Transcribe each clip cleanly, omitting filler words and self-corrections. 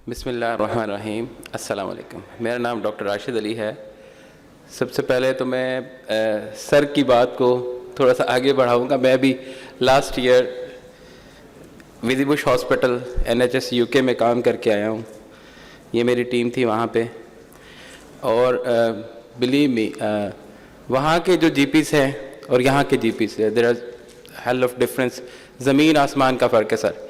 बिस्मिल्लाहिर्रहमानिर्रहीम। अस्सलाम वालेकुम। मेरा नाम डॉक्टर राशिद अली है। सबसे पहले तो मैं सर की बात को थोड़ा सा आगे बढ़ाऊंगा। मैं भी लास्ट ईयर विधि बुश हॉस्पिटल NHS UK में काम करके आया हूँ। ये मेरी टीम थी वहाँ पे, और बिलीव मी वहाँ के जो GPs हैं और यहाँ के GPs हैं, there are hell of difference. ज़मीन आसमान का फ़र्क है sir.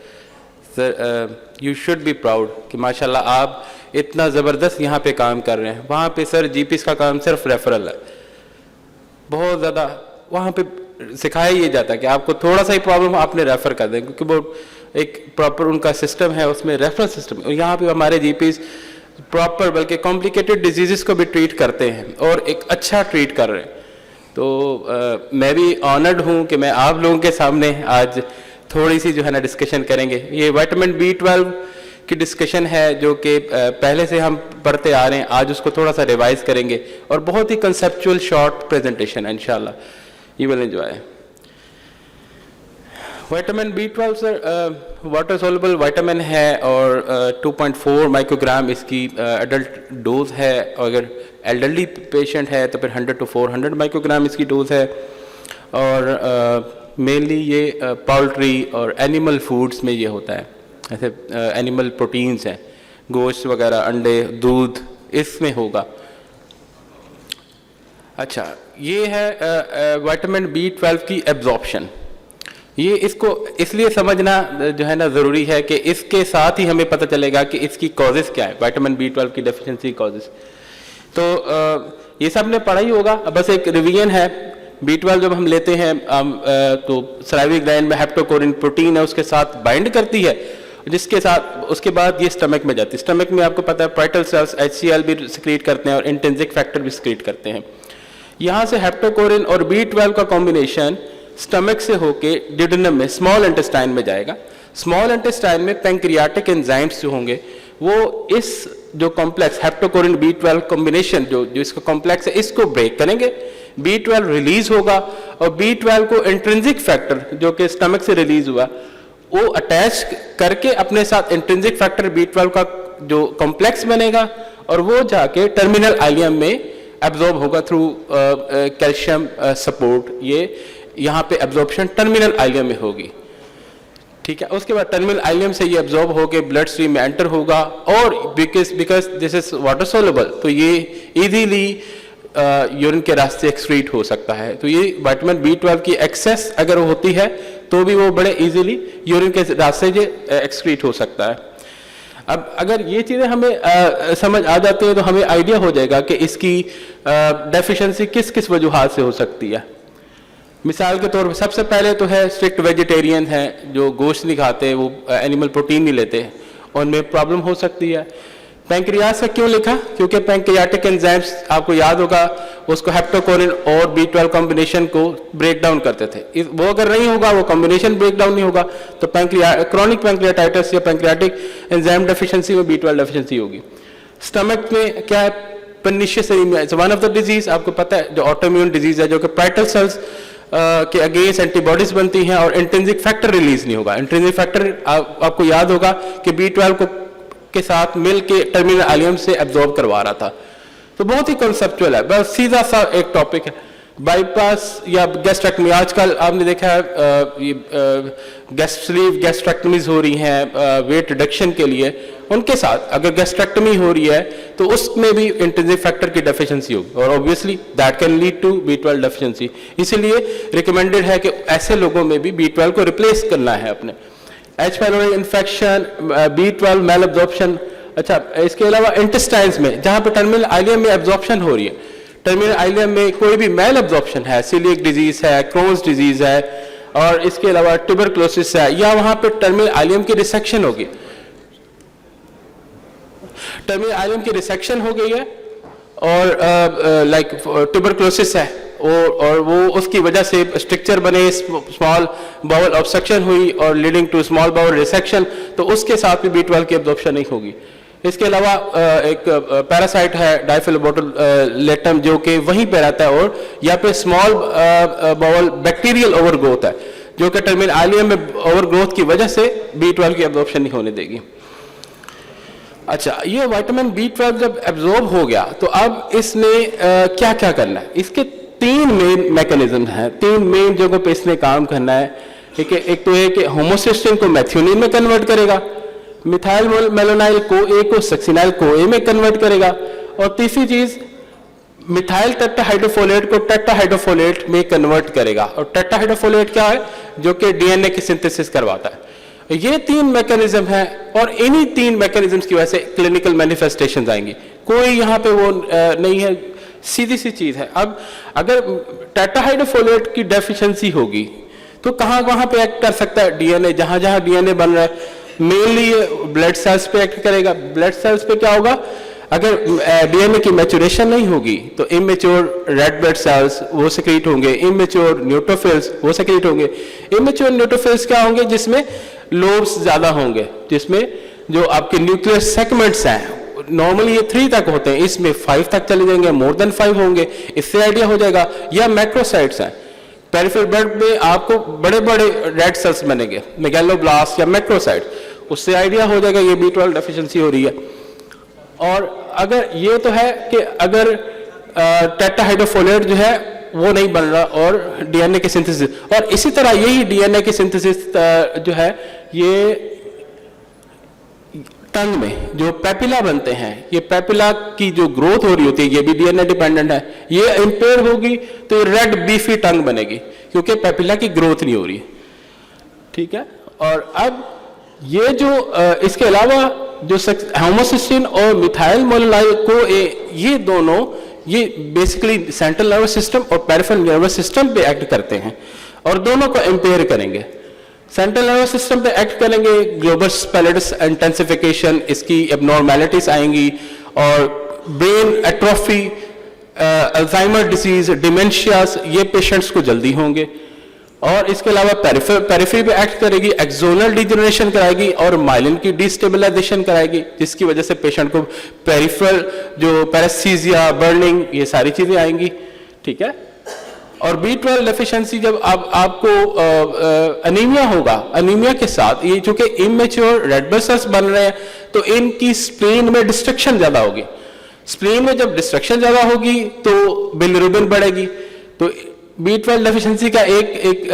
You should be proud कि माशाल्लाह आप इतना ज़बरदस्त यहाँ पे काम कर रहे हैं। वहाँ पे सर GPs का काम सिर्फ रेफरल है। बहुत ज़्यादा वहाँ पे सिखाया ये जाता है कि आपको थोड़ा सा ही प्रॉब्लम आपने रेफ़र कर दें, क्योंकि वो एक प्रॉपर उनका सिस्टम है, उसमें रेफरल सिस्टम है। और यहाँ पे हमारे GPs प्रॉपर बल्कि कॉम्प्लिकेटेड डिजीज़ को भी ट्रीट करते हैं और एक अच्छा ट्रीट कर रहे हैं। तो मैं भी ऑनर्ड हूँ कि मैं आप लोगों के सामने आज थोड़ी सी जो है ना डिस्कशन करेंगे। ये विटामिन B12 की डिस्कशन है जो कि पहले से हम पढ़ते आ रहे हैं। आज उसको थोड़ा सा रिवाइज करेंगे और बहुत ही कंसेप्चुअल शॉर्ट प्रेजेंटेशन है, इंशाल्लाह you will enjoy. Vitamin B12 sir water soluble vitamin है और 2.4 माइक्रोग्राम इसकी एडल्ट डोज है। अगर एल्डरली पेशेंट है तो फिर 100 to 400 माइक्रोग्राम इसकी डोज है। और मेनली ये पोल्ट्री और एनिमल फूड्स में ये होता है, ऐसे एनिमल प्रोटीन्स हैं, गोश्त वगैरह, अंडे, दूध, इसमें होगा। अच्छा, ये है विटामिन B12 की एब्जॉर्प्शन। ये इसको इसलिए समझना जो है ना ज़रूरी है कि इसके साथ ही हमें पता चलेगा कि इसकी कॉजेज़ क्या है, विटामिन B12 की डेफिशिएंसी कॉजेज़। तो ये सब ने पढ़ा ही होगा, बस एक रिवीजन है। B12 जब हम लेते हैं तो सलाइवरी ग्लैंड में हेप्टोकोरिन प्रोटीन है, उसके साथ बाइंड करती है, जिसके साथ उसके बाद ये स्टमक में जाती है। स्टमक में आपको पता है पाइटल सेल्स HCl भी सिक्रीट करते हैं और इंट्रिंसिक फैक्टर भी सिक्रीट करते हैं। यहाँ से हेप्टोकोरिन और B12 का कॉम्बिनेशन स्टमक से होके ड्यूडेनम में, स्मॉल इंटेस्टाइन में जाएगा। स्मॉल इंटेस्टाइन में पैंक्रियाटिक एंजाइम्स जो होंगे वो इस जो कॉम्प्लेक्स हेप्टोकोरिन B12 कॉम्बिनेशन जो इसका कॉम्प्लेक्स है, इसको ब्रेक करेंगे। B12 रिलीज होगा और B12 को इंट्रिंसिक फैक्टर जो कि स्टमक से रिलीज हुआ वो अटैच करके अपने साथ इंट्रिंसिक फैक्टर B12 का जो कॉम्प्लेक्स बनेगा और वो जाके टर्मिनल आइलियम में एब्जॉर्ब होगा थ्रू कैल्शियम सपोर्ट। ये यहाँ पे एब्जॉर्प्शन टर्मिनल आइलियम में होगी, ठीक है। उसके बाद टर्मिनल आइलियम से ये एब्जॉर्ब होकर ब्लड स्ट्रीम में एंटर होगा और because this is water soluble तो ये इजीली यूरिन के रास्ते एक्सक्रीट हो सकता है। तो ये विटामिन B12 की एक्सेस अगर होती है तो भी वो बड़े इजीली यूरिन के रास्ते से एक्सक्रीट हो सकता है। अब अगर ये चीज़ें हमें समझ आ जाती हैं तो हमें आइडिया हो जाएगा कि इसकी डेफिशिएंसी किस किस वजूहात से हो सकती है। मिसाल के तौर पर सबसे पहले तो है स्ट्रिक्ट वेजिटेरियन है, जो गोश्त नहीं खाते, वो एनिमल प्रोटीन नहीं लेते, उनमें प्रॉब्लम हो सकती है। पैंक्रियास का क्यों लिखा? क्योंकि पैंक्रियाटिक एंजाइम्स आपको याद होगा उसको हेप्टोकोरिन और B12 कॉम्बिनेशन को ब्रेक डाउन करते थे। वो अगर नहीं होगा, वो कॉम्बिनेशन ब्रेक डाउन नहीं होगा तो क्रॉनिक पैंक्रियाटाइटिस या पैंक्रियाटिक एंजाइम डेफिशिएंसी में B12 डेफिशिएंसी होगी। स्टमक में क्या है? Pernicious anaemia is one of the disease. आपको पता है जो ऑटोइम्यून डिजीज है, जो कि पाइटल सेल्स के अगेंस्ट एंटीबॉडीज बनती हैं और इंट्रिंसिक फैक्टर रिलीज नहीं होगा। इंट्रिंसिक फैक्टर आपको याद होगा कि B12 को के साथ मिल के टर्मिनल आइलियम से एब्जॉर्ब करवा रहा था। तो बहुत ही कंसेप्चुअल है, बस सीधा सा एक टॉपिक है। बाईपास या गैस्ट्रेक्टमी, आजकल आपने देखा है स्लीव गैस्ट्रेक्टमीज हो रही हैं वेट रिडक्शन के लिए। उनके साथ अगर गैस्ट्रेक्टमी हो रही है तो उसमें भी इंट्रिंसिक फैक्टर की डेफिशिएंसी होगी और obviously that can lead to B12 deficiency. इसीलिए रिकमेंडेड है कि ऐसे लोगों में भी B12 को रिप्लेस करना है अपने। H. pylori infection, B12 malabsorption. अच्छा, इसके अलावा इंटेस्टाइन्स में जहाँ पे टर्मिनल आइलियम में एब्जॉर्प्शन हो रही है, टर्मिनल आइलियम में कोई भी मेल एब्जॉर्प्शन है, सीलियक डिजीज है, क्रोन्स डिजीज है और इसके अलावा ट्यूबरकुलोसिस है, या वहाँ पे टर्मिनल आइलियम की रिसेक्शन होगी, टर्मिनल आइलियम की रिसेक्शन हो गई है और लाइक ट्यूबरकुलोसिस है और वो उसकी वजह से स्ट्रक्चर बने, स्मॉल बाउल ऑब्स्ट्रक्शन हुई और leading to small bowel resection, तो उसके साथ भी B12 की एब्जॉर्प्शन नहीं होगी। इसके अलावा एक पैरासाइट है डाइफिलोबोटुलेटम जो कि वहीं पे रहता है और यहाँ पे स्मॉल बाउल बैक्टीरियल ओवरग्रोथ है जो कि टर्मिनल आइलियम में ओवरग्रोथ की वजह से B12 की एब्जॉर्प्शन नहीं होने देगी। अच्छा, ये विटामिन B12 जब एब्जॉर्ब हो गया तो अब इसने क्या क्या करना है? इसके तीन मेन मैकेनिज्म हैं, तीन मेन जगहों पे इसने काम करना है। ठीक है, एक तो है कि होमोसिस्टीन को मेथियोनिन में कन्वर्ट करेगा, मिथाइल मेलोनाइल को ए को सक्सिनाइल को ए में कन्वर्ट करेगा, और तीसरी चीज मिथाइल टेट्राहाइड्रोफोलेट को टेट्राहाइड्रोफोलेट में कन्वर्ट करेगा। और टेट्राहाइड्रोफोलेट क्या है? जो कि डीएनए की सिंथेसिस करवाता है। ये तीन मैकेनिज्म हैं, और इन्हीं तीन मैकेनिज्म्स की वजह से क्लिनिकल मैनिफेस्टेशंस आएंगी। कोई यहाँ पे वो नहीं है, सीधी सी चीज है। अब अगर टेट्राहाइड्रोफोलेट की डेफिशिएंसी होगी तो कहाँ कहाँ पे एक्ट कर सकता है? डीएनए, जहां जहां डीएनए बन रहा है, मेनली ये ब्लड सेल्स पे एक्ट करेगा। ब्लड सेल्स पे क्या होगा? अगर डीएनए की मैच्योरेशन नहीं होगी तो इमेच्योर रेड ब्लड सेल्स वो सेक्रेट होंगे, इमेच्योर न्यूट्रोफिल्स वो सेक्रेट होंगे। इमेच्योर न्यूट्रोफिल्स क्या होंगे? जिसमें लोब्स ज्यादा होंगे, जिसमें जो आपके न्यूक्लियर सेगमेंट्स हैं नॉर्मली ये 3 तक होते हैं, इसमें 5 तक चले जाएंगे, मोर देन 5 होंगे। इससे आइडिया हो जाएगा। या मैक्रोसाइट्स हैं, पेरिफेरल ब्लड में आपको बड़े बड़े रेड सेल्स बनेंगे, मेगैलोब्लास्ट या मैक्रोसाइट, उससे आइडिया हो जाएगा ये B12 डेफिशिएंसी हो रही है। और अगर ये तो है कि अगर टेट्राहाइड्रोफोलेट जो है वो नहीं बन रहा और डीएनए की सिंथेसिस, और इसी तरह यही डीएनए की सिंथेसिस जो है ये टंग में जो पेपिला बनते हैं, ये पेपिला की जो ग्रोथ हो रही होती है ये भी डीएनए डिपेंडेंट है। ये इंपेयर होगी तो ये रेड बीफी टंग बनेगी क्योंकि पेपिला की ग्रोथ नहीं हो रही। ठीक है, और अब ये जो इसके अलावा जो होमोसिस्टीन और मिथाइल मोललाइल को ये दोनों ये बेसिकली सेंट्रल नर्वस सिस्टम और पेरिफेरल नर्वस सिस्टम पे एक्ट करते हैं और दोनों को इंपेयर करेंगे। सेंट्रल नर्वस सिस्टम पे एक्ट करेंगे, ग्लोबल पैलेटस इंटेंसिफिकेशन, इसकी एबनॉर्मेलिटीज आएंगी, और ब्रेन एट्रोफी, अल्जाइमर डिजीज, डिमेंशियास, ये पेशेंट्स को जल्दी होंगे। और इसके अलावा पेरिफेरी पे एक्ट करेगी, एक्सोनल डिजेनरेशन कराएगी और माइलिन की डिस्टेबलाइजेशन कराएगी, जिसकी वजह से पेशेंट को पेरिफेरल जो पैरेस्थीसिया, बर्निंग, ये सारी चीजें आएंगी। ठीक है, और B12 डेफिशिएंसी जब आपको अनीमिया होगा, अनीमिया के साथ ये चूंकि इमेच्योर रेड ब्लड सेल्स बन रहे हैं तो इनकी स्प्लीन में डिस्ट्रक्शन ज्यादा होगी। स्प्लीन में जब डिस्ट्रक्शन ज्यादा होगी तो बिलिरुबिन बढ़ेगी। तो B12 डेफिशिएंसी का एक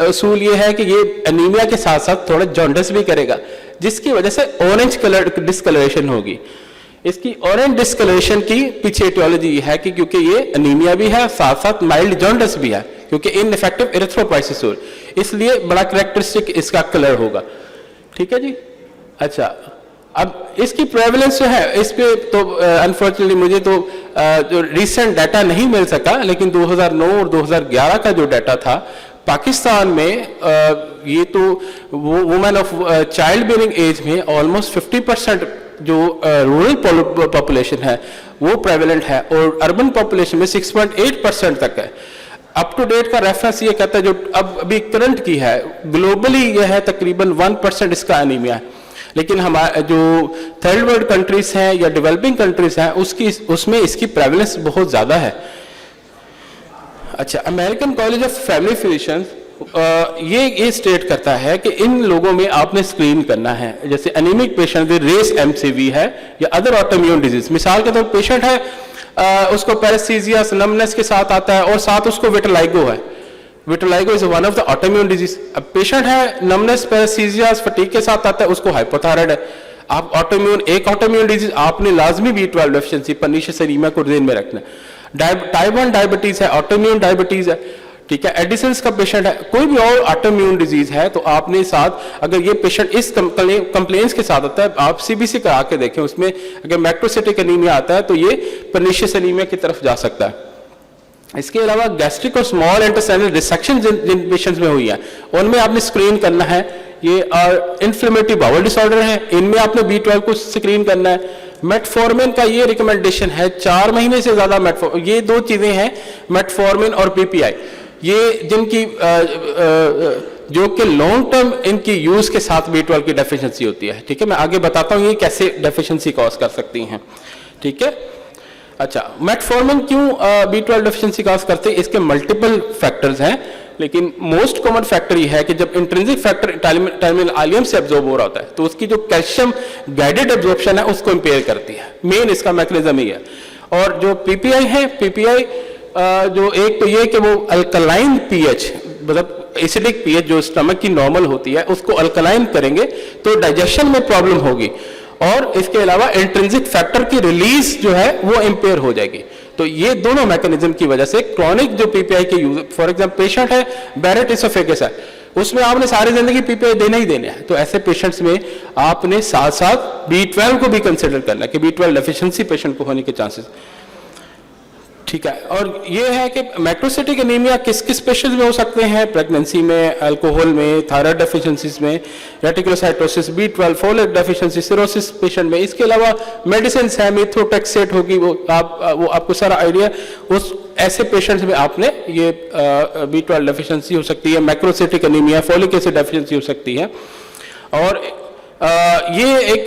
असूल ये है कि ये अनीमिया के साथ साथ थोड़ा जॉन्डिस भी करेगा, जिसकी वजह से ऑरेंज कलर डिस्कलरेशन होगी। इसकी ऑरेंज डिस्कलरेशन की पीछे एटियोलॉजी है कि क्योंकि ये अनीमिया भी है, साथ साथ माइल्ड जॉन्डिस भी है, क्योंकि इनइफेक्टिव इरिथ्रोपोइसिस, इसलिए बड़ा कैरेक्टरिस्टिक इसका कलर होगा। ठीक है जी। अच्छा, अब इसकी प्रेवलेंस जो है इस पे तो अनफॉर्चुनेटली मुझे तो जो रिसेंट डाटा नहीं मिल सका, लेकिन 2009 और 2011 का जो डाटा था पाकिस्तान में ये तो women of child bearing age में ऑलमोस्ट 50% जो रूरल पॉपुलेशन है वो प्रेवलेंट है, और अर्बन पॉपुलेशन में 6.8% तक है। अप टू डेट का रेफरेंस ये कहता है, जो अब अभी करंट की है, ग्लोबली ये है तकरीबन 1% इसका एनीमिया है, लेकिन हमारे जो थर्ड वर्ल्ड कंट्रीज हैं या डेवलपिंग कंट्रीज हैं उसमें इसकी प्रेवलेंस बहुत ज्यादा है। अच्छा, American college of family physicians ये स्टेट करता है कि इन लोगों में आपने स्क्रीन करना है, जैसे एनीमिक पेशेंट रेस MCV है या अदर ऑटोइम्यून डिजीज। मिसाल के तौर पेशेंट है उसको पैरेस्थीसिया नमनेस के साथ आता है और साथ उसको विटिलिगो है। Vitiligo is one of the autoimmune disease. अब पेशेंट है नमनेस पैरेस्थीसिया फटीग के साथ आता है, उसको हाइपोथायराइड है। आप एक ऑटोइम्यून डिजीज आपने लाजमी B12 डेफिशिएंसी पर्नीशियस एनीमिया को ध्यान में रखना है। टाइप 1 डायबिटीज है, ऑटोइम्यून डायबिटीज है। ठीक है, एडिसन्स का पेशेंट है, कोई भी और ऑटोइम्यून डिजीज है तो आपने साथ अगर ये पेशेंट इस कंप्लेंट्स के साथ आता है, आप CBC करा के देखें, उसमें अगर मैक्रोसिटिक एनीमिया आता है तो ये पर्नीशियस एनीमिया की तरफ जा सकता है। इसके अलावा गैस्ट्रिक और स्मॉल इंटेस्टाइनल डिसेक्शन जिन पेशेंट्स में हुई है उनमें आपने स्क्रीन करना है। ये इन्फ्लेमेटरी बाउल डिसऑर्डर है, इनमें आपने B12 को स्क्रीन करना है। मेटफॉर्मिन का ये रिकमेंडेशन है 4 महीने से ज्यादा मेटफॉर्मिन, ये 2 चीजें हैं मेटफॉर्मिन और PPI, ये जिनकी जो कि लॉन्ग टर्म इनकी यूज के साथ B12 की डेफिशिएंसी होती है। ठीक है, मैं आगे बताता हूँ ये कैसे डेफिशिएंसी कॉज कर सकती हैं। ठीक है, अच्छा, मेटफॉर्मिन क्यों B12 डेफिशिएंसी कॉज करते हैं? इसके मल्टीपल फैक्टर्स हैं, लेकिन मोस्ट कॉमन फैक्टर ये है कि जब इंट्रिंसिक फैक्टर टर्मिनल आलियम से एब्जॉर्ब हो रहा होता है तो उसकी जो कैल्शियम गाइडेड एब्जॉर्प्शन है उसको इंपेयर करती है। मेन इसका मैकेनिज्म ही है। और जो पीपीआई है, पीपीआई जो एक तो ये कि वो अल्कलाइन पीएच, मतलब एसिडिक पीएच जो स्टमक की नॉर्मल होती है उसको अल्कलाइन करेंगे तो डाइजेशन में प्रॉब्लम होगी, और इसके अलावा इंट्रिंसिक फैक्टर की रिलीज जो है वो इंपेयर हो जाएगी। तो ये दोनों मैकेनिज्म की वजह से क्रॉनिक जो पीपीआई के यूज, फॉर एग्जांपल पेशेंट है बैरेट इसोफेगस है, उसमें आपने सारी जिंदगी पीपीआई देना ही देना है, तो ऐसे पेशेंट्स में आपने साथ साथ B12 को भी कंसिडर करना है कि B12 डेफिशिएंसी पेशेंट को होने के चांसेस, ठीक है। और ये है कि मैक्रोसाइटिक एनीमिया किस किस पेशेंट्स में हो सकते हैं, प्रेगनेंसी में, अल्कोहल में, थायराइड डेफिशिएंसीज में, reticulocytosis, B12, folate deficiency, cirrhosis patient में। इसके अलावा मेडिसिन है, मिथोटेक्सेट होगी, वो आपको सारा आइडिया, उस ऐसे पेशेंट्स में आपने ये B12 डेफिशिएंसी हो सकती है, macrocytic anaemia, folic acid deficiency हो सकती है। और ये एक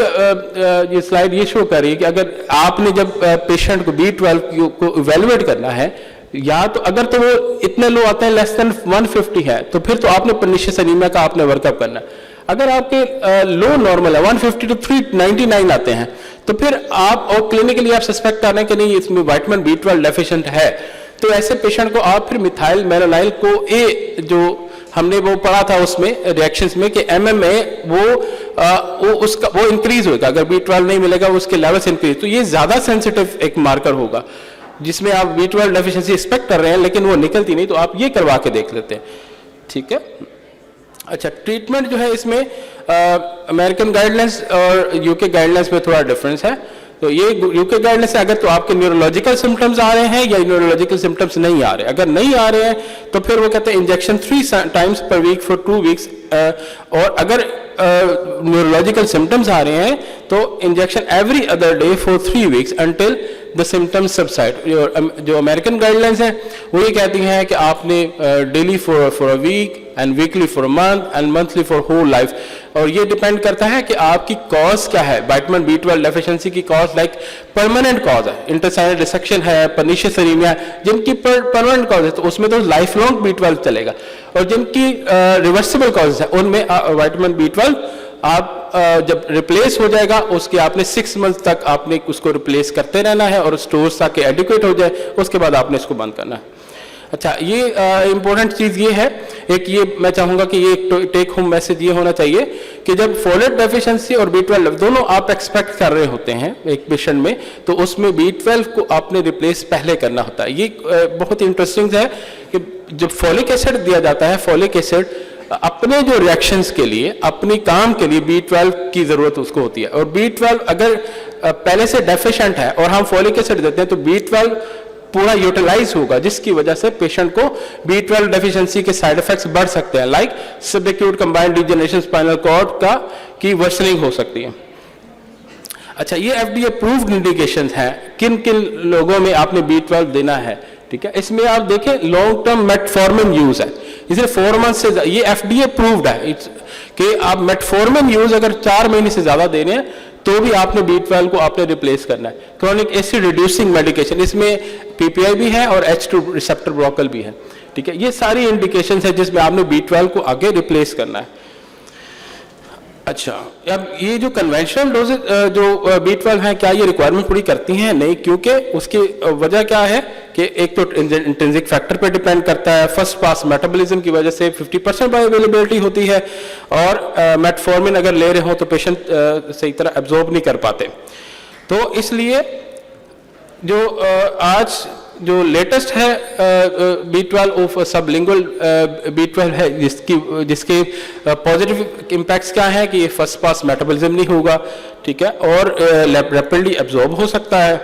ये स्लाइड ये शो कर रही है कि अगर आपने जब पेशेंट को B12 को इवेल्युएट करना है, या तो अगर तो वो इतने लो आते हैं लेस देन 150 है, तो फिर तो आपने पर्निशियस एनीमिया का आपने वर्कअप करना है। अगर आपके लो नॉर्मल है 150 to 399 आते हैं, तो फिर आप और क्लिनिकली आप सस्पेक्ट कर रहे हैं कि नहीं इसमें विटामिन B12 डेफिशिएंट है, तो ऐसे पेशेंट को आप फिर मिथाइल मेलानाइल को ए जो हमने वो पढ़ा था उसमें रिएक्शंस में कि MMA वो इंक्रीज होगा, अगर B12 नहीं मिलेगा उसके लेवल्स इंक्रीज, तो ये ज्यादा सेंसिटिव एक मार्कर होगा जिसमें आप B12 डेफिशिएंसी एक्सपेक्ट कर रहे हैं लेकिन वो निकलती नहीं, तो आप ये करवा के देख लेते हैं, ठीक है। अच्छा, ट्रीटमेंट जो है इसमें अमेरिकन गाइडलाइंस और यूके गाइडलाइंस में थोड़ा डिफरेंस है। तो ये यूके गाइडलाइंस है, अगर तो आपके न्यूरोलॉजिकल सिम्टम्स आ रहे हैं या न्यूरोलॉजिकल सिम्टम्स नहीं आ रहे, अगर नहीं आ रहे हैं तो फिर वो कहते हैं injection 3 times per week for 2 weeks, और अगर न्यूरोलॉजिकल सिम्टम्स आ रहे हैं तो injection every other day for 3 weeks until the symptoms subside. जो अमेरिकन गाइडलाइंस है वो ये कहती हैं कि आपने daily for a week and weekly for a month and monthly for whole life, और ये डिपेंड करता है कि आपकी कॉज क्या है। विटामिन B12 डेफिशिएंसी की कॉज लाइक परमानेंट कॉज है, इंटेस्टाइनल डिसेक्शन है, पर्निशियस एनीमिया, जिनकी परमानेंट कॉज है तो उसमें तो लाइफ लॉन्ग B12 चलेगा, और जिनकी रिवर्सिबल कॉज है उनमें विटामिन B12 आप जब रिप्लेस हो जाएगा उसके आपने 6 months तक आपने उसको रिप्लेस करते रहना है, और स्टोर्स ताकि एडिक्वेट हो जाए उसके बाद आपने इसको बंद करना है। अच्छा, ये इंपॉर्टेंट चीज ये है, एक ये मैं चाहूंगा कि ये टेक होम मैसेज ये होना चाहिए कि जब फोलेट डेफिशिएंसी और B12 दोनों आप एक्सपेक्ट कर रहे होते हैं एक पेशेंट में, तो उसमें B12 को आपने रिप्लेस पहले करना होता है। ये बहुत इंटरेस्टिंग है कि जब फॉलिक एसिड दिया जाता है, फॉलिक एसिड अपने जो रिएक्शंस के लिए, अपनी काम के लिए B12 की जरूरत उसको होती है, और B12 अगर पहले से डेफिशिएंट है और हम फॉलिक एसिड देते हैं तो B12 पूरा यूटिलाइज होगा, जिसकी वजह से पेशेंट को B12 डेफिशिएंसी के साइड इफेक्ट्स बढ़ सकते हैं, like subacute combined degeneration spinal cord का की वर्सनिंग हो सकती है। अच्छा, ये FDA अप्रूव्ड इंडिकेशंस हैं किन किन लोगों में आपने B12 देना है, ठीक है। इसमें आप देखें लॉन्ग टर्म मेटफॉर्मिन यूज है, इसे 4 months से ये FDA अप्रूव्ड है कि आप मेटफॉर्मिन यूज अगर 4 महीने से ज्यादा दे रहे हैं तो भी आपने B12 को आपने रिप्लेस करना है। क्रॉनिक एसिड रिड्यूसिंग मेडिकेशन, इसमें PPI भी है और H2 रिसेप्टर ब्लॉकर भी है, ठीक है। ये सारी इंडिकेशंस है जिसमें आपने B12 को आगे रिप्लेस करना है। अच्छा, अब ये जो कन्वेंशनल डोजेज जो B12 है, क्या ये रिक्वायरमेंट पूरी करती हैं? नहीं, क्योंकि उसकी वजह क्या है कि एक तो इंट्रिंसिक फैक्टर पे डिपेंड करता है, फर्स्ट पास मेटाबॉलिज्म की वजह से 50% बायोअवेलेबिलिटी होती है, और मेटफॉर्मिन अगर ले रहे हो तो पेशेंट सही तरह एब्जॉर्ब नहीं कर पाते। तो इसलिए जो आज जो लेटेस्ट है B12 ऑफ सबलिंगुअल B12 है, जिसके पॉजिटिव इम्पैक्ट्स क्या है कि ये फर्स्ट पास मेटाबॉलिज्म नहीं होगा, ठीक है, और रैपिडली एब्जॉर्ब हो सकता है,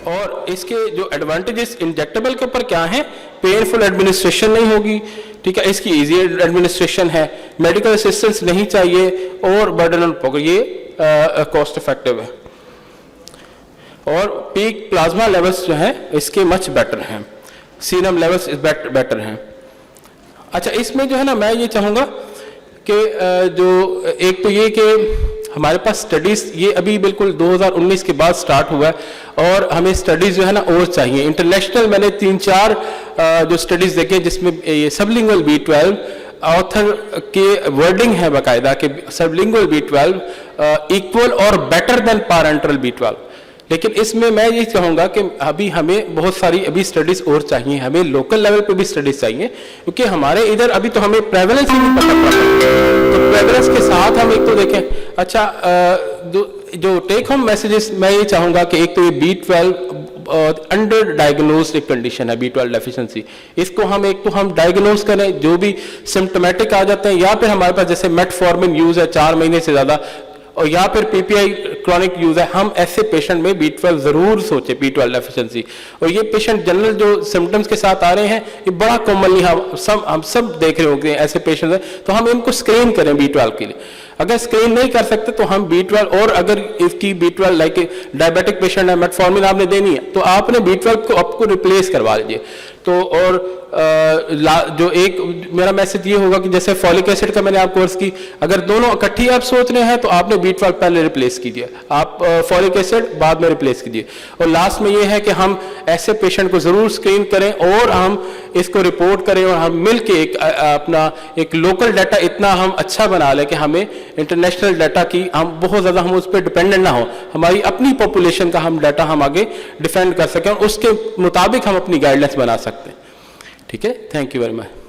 और इसके जो एडवांटेजेस इंजेक्टेबल के ऊपर क्या है, पेनफुल एडमिनिस्ट्रेशन नहीं होगी, ठीक है, इसकी इजी एडमिनिस्ट्रेशन है, मेडिकल असिस्टेंस नहीं चाहिए, और बर्डन ऑन पॉकेट, ये कॉस्ट इफेक्टिव है, और पीक प्लाज्मा लेवल्स जो हैं इसके मच बेटर हैं, सीरम लेवल्स बेटर हैं। अच्छा, इसमें जो है ना मैं ये चाहूँगा कि जो एक तो ये कि हमारे पास स्टडीज़ ये अभी बिल्कुल 2019 के बाद स्टार्ट हुआ है और हमें स्टडीज़ जो है ना और चाहिए। इंटरनेशनल मैंने 3-4 जो स्टडीज़ देखे जिसमें ये सबलिंगुअल B12 ऑथर के वर्डिंग है बाकायदा कि सबलिंगुअल B12 इक्वल और बेटर देन पैरेंटल B12। लेकिन इसमें मैं ये चाहूँगा कि अभी हमें बहुत सारी अभी स्टडीज़ और चाहिए, हमें लोकल लेवल पे भी स्टडीज़ चाहिए, क्योंकि हमारे इधर अभी तो हमें प्रेवलेंस ही नहीं पता पड़ा। तो प्रेवलेंस के साथ हम एक तो देखें। अच्छा, जो टेक होम मैसेजेस मैं ये चाहूँगा कि एक तो ये B12 अंडर डायग्नोस्ड एक कंडीशन है B12 डेफिशिएंसी, इसको हम एक तो हम डायग्नोज करें, जो भी सिम्टोमेटिक आ जाते हैं, या फिर हमारे पास जैसे मेटफॉर्मिन यूज़ है 4 महीने से ज़्यादा, और या फिर PPI क्रॉनिक यूज है, हम ऐसे पेशेंट में B12 जरूर सोचे, B12 डेफिशिएंसी। और ये पेशेंट जनरल जो सिम्टम्स के साथ आ रहे हैं, ये बड़ा कॉमनली हम सब देख रहे होंगे ऐसे पेशेंट हैं, तो हम इनको स्क्रीन करें B12 के लिए। अगर स्क्रीन नहीं कर सकते तो हम B12, और अगर इसकी B12 लाइक डायबिटिक पेशेंट है, मेटफॉर्मिन आपने देनी है, तो आपने B12 को आपको रिप्लेस करवा लीजिए। तो और जो एक मेरा मैसेज ये होगा कि जैसे फॉलिक एसिड का मैंने आपको कोर्स की, अगर दोनों इकट्ठी आप सोच रहे हैं तो आपने B12 पहले रिप्लेस कीजिए, आप फॉलिक एसिड बाद में रिप्लेस कीजिए। और लास्ट में ये है कि हम ऐसे पेशेंट को जरूर स्क्रीन करें और हम इसको रिपोर्ट करें, और हम मिल के अपना एक लोकल डाटा इतना हम अच्छा बना लें कि हमें इंटरनेशनल डाटा की हम बहुत ज़्यादा हम उस पर डिपेंडेंट ना हो, हमारी अपनी पॉपुलेशन का हम डाटा हम आगे डिफेंड कर सकें और उसके मुताबिक हम अपनी गाइडलाइंस बना सकते हैं। ठीक है, थैंक यू वेरी मच।